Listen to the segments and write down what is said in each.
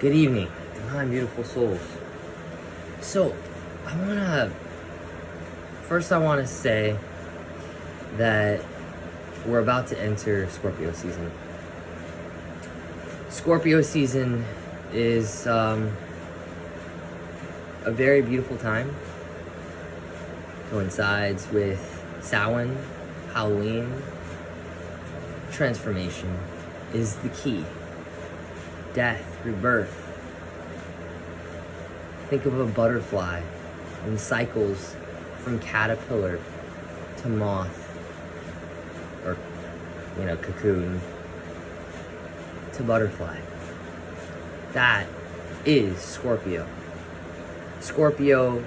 Good evening, divine, beautiful souls. So, first I want to say that we're about to enter Scorpio season. Scorpio season is a very beautiful time. Coincides with Samhain, Halloween. Transformation is the key. Death, rebirth. Think of a butterfly and cycles from caterpillar to moth, or, cocoon, to butterfly. That is Scorpio. Scorpio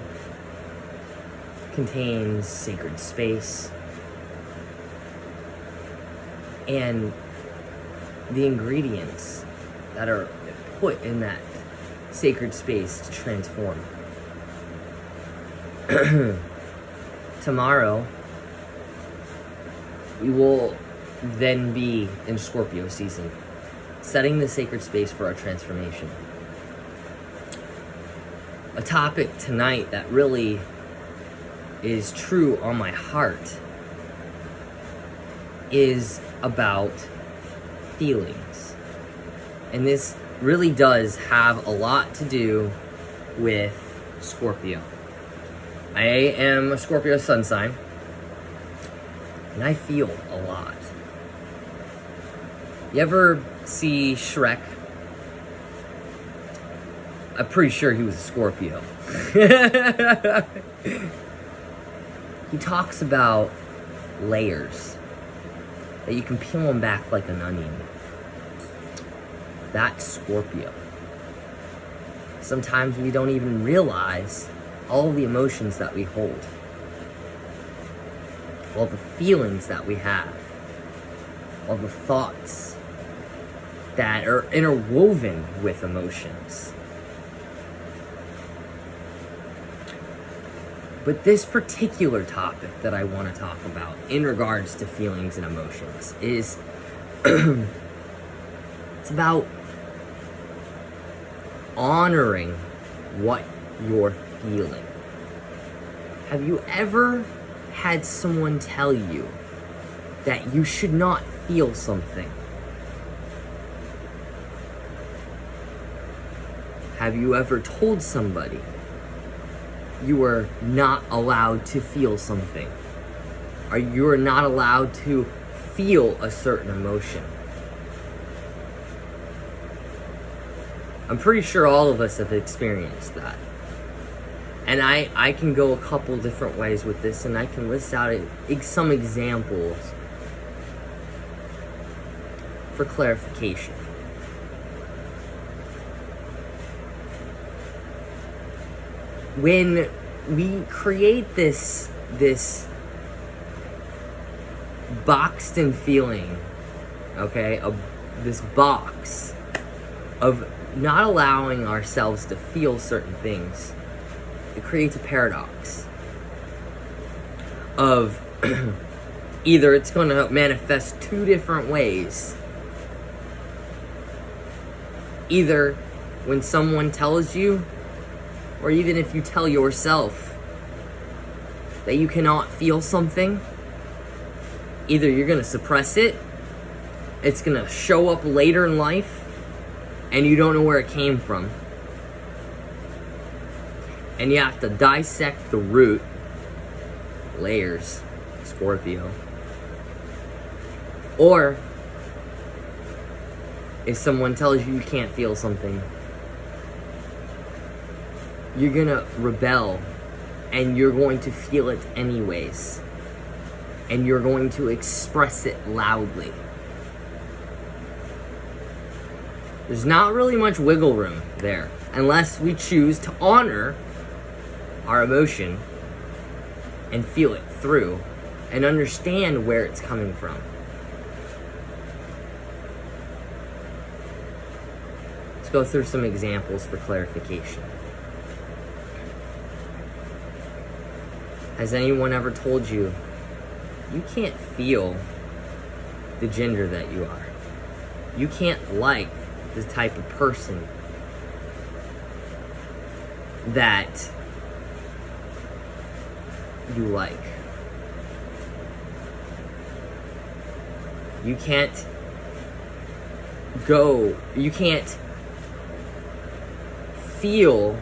contains sacred space and the ingredients that are put in that sacred space to transform. Tomorrow, we will then be in Scorpio season, setting the sacred space for our transformation. A topic tonight that really is true on my heart is about feelings. And this really does have a lot to do with Scorpio. I am a Scorpio sun sign, and I feel a lot. You ever see Shrek? I'm pretty sure he was a Scorpio. He talks about layers, that you can peel them back like an onion. That's Scorpio. Sometimes we don't even realize all the emotions that we hold, all the feelings that we have, all the thoughts that are interwoven with emotions. But this particular topic that I want to talk about in regards to feelings and emotions is it's about honoring what you're feeling. Have you ever had someone tell you that you should not feel something? Have you ever told somebody you are not allowed to feel something, or you are not allowed to feel a certain emotion? I'm pretty sure all of us have experienced that. And I can go a couple different ways with this, and I can list out some examples for clarification. When we create this boxed in feeling, okay, this box of not allowing ourselves to feel certain things, it creates a paradox of either it's going to manifest two different ways. Either when someone tells you, or even if you tell yourself that you cannot feel something, either you're going to suppress it, it's going to show up later in life, and you don't know where it came from. And you have to dissect the root, layers, Scorpio. Or, if someone tells you you can't feel something, you're gonna rebel, and you're going to feel it anyways. And you're going to express it loudly. There's not really much wiggle room there, unless we choose to honor our emotion and feel it through and understand where it's coming from. Let's go through some examples for clarification. Has anyone ever told you you can't feel the gender that you are? You can't like the type of person that you like. You can't feel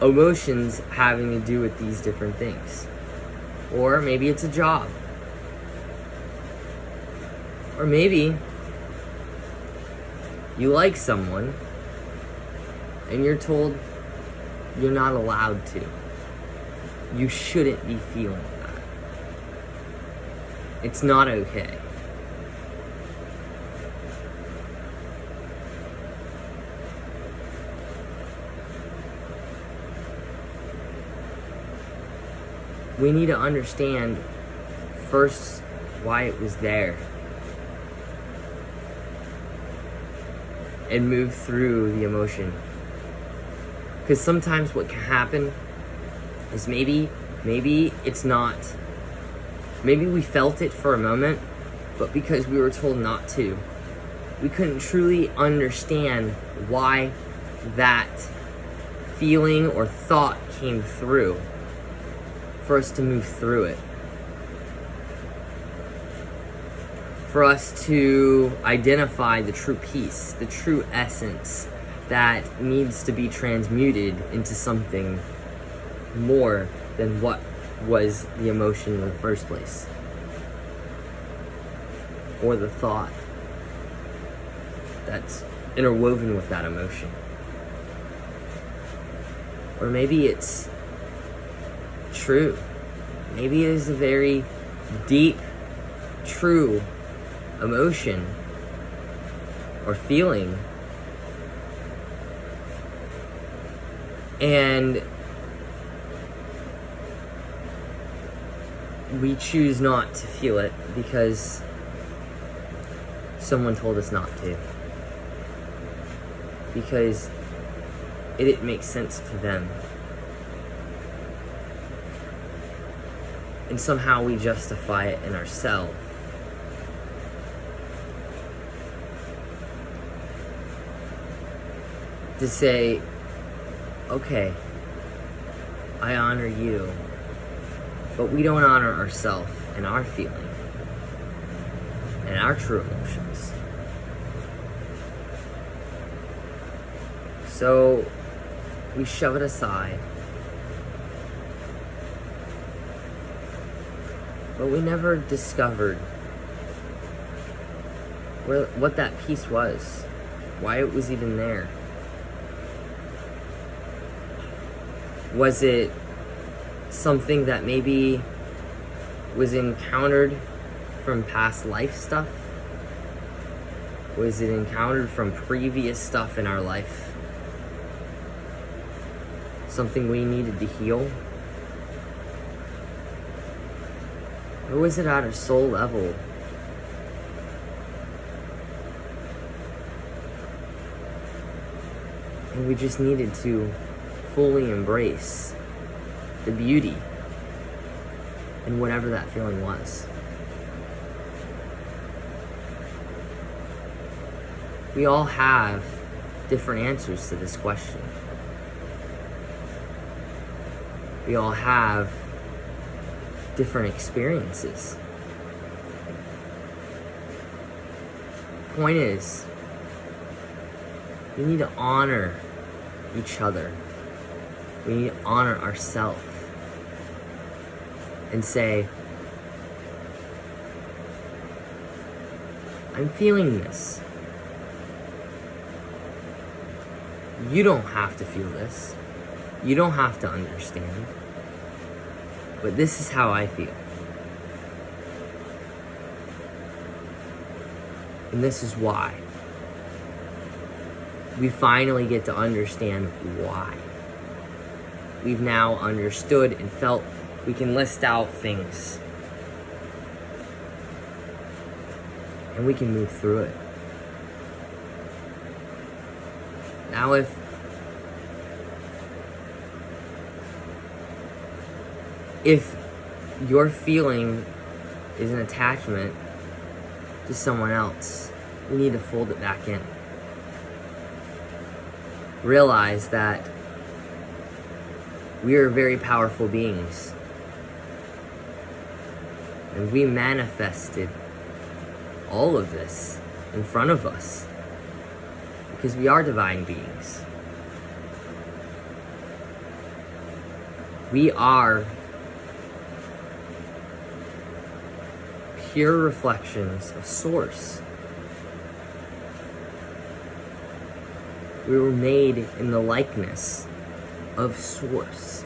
emotions having to do with these different things. Or maybe it's a job. Or maybe you like someone and you're told you're not allowed to. You shouldn't be feeling that. It's not okay. We need to understand first why it was there and move through the emotion. Because sometimes what can happen is maybe it's not, maybe we felt it for a moment, but because we were told not to, we couldn't truly understand why that feeling or thought came through for us to move through it. For us to identify the true peace, the true essence that needs to be transmuted into something more than what was the emotion in the first place, or the thought that's interwoven with that emotion. Or maybe it's true. Maybe it is a very deep, true emotion or feeling, and we choose not to feel it because someone told us not to, because it didn't make sense to them, and somehow we justify it in ourselves. To say, okay, I honor you, but we don't honor ourselves and our feeling and our true emotions. So we shove it aside, but we never discovered what that piece was, why it was even there. Was it something that maybe was encountered from past life stuff? Was it encountered from previous stuff in our life? Something we needed to heal? Or was it at a soul level? And we just needed to fully embrace the beauty in whatever that feeling was. We all have different answers to this question. We all have different experiences. Point is, we need to honor each other. We need to honor ourselves and say, I'm feeling this. You don't have to feel this. You don't have to understand. But this is how I feel. And this is why. We finally get to understand why. We've now understood and felt. We can list out things. And we can move through it. Now if your feeling is an attachment to someone else, you need to fold it back in. realize that we are very powerful beings. And we manifested all of this in front of us because we are divine beings. We are pure reflections of Source. We were made in the likeness of Source,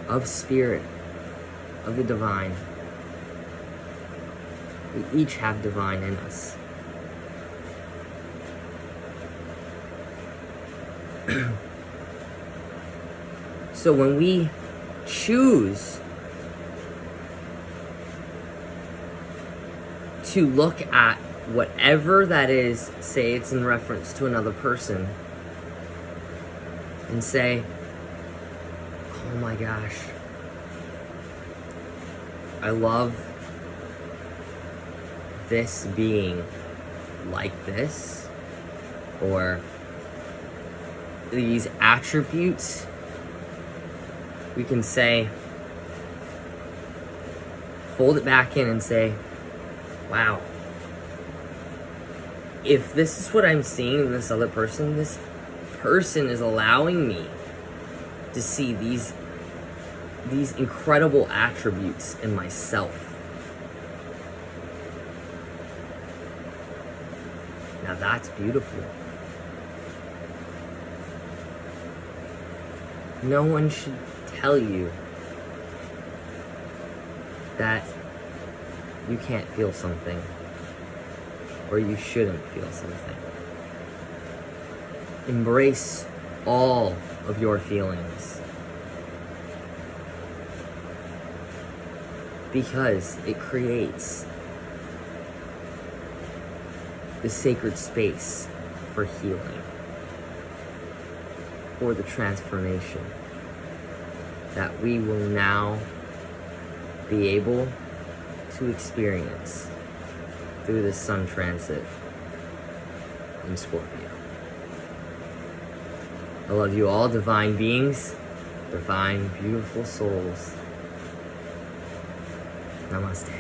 of Spirit, of the divine. We each have divine in us. So when we choose to look at whatever that is, say it's in reference to another person, and say, oh my gosh, I love this being like this, or these attributes, we can say, fold it back in and say, wow, if this is what I'm seeing in this other person, this person is allowing me to see these incredible attributes in myself. Now that's beautiful. No one should tell you that you can't feel something, or you shouldn't feel something. Embrace all of your feelings, because it creates the sacred space for healing, for the transformation that we will now be able to experience through the sun transit in Scorpio. I love you all, divine beings, divine, beautiful souls. Namaste.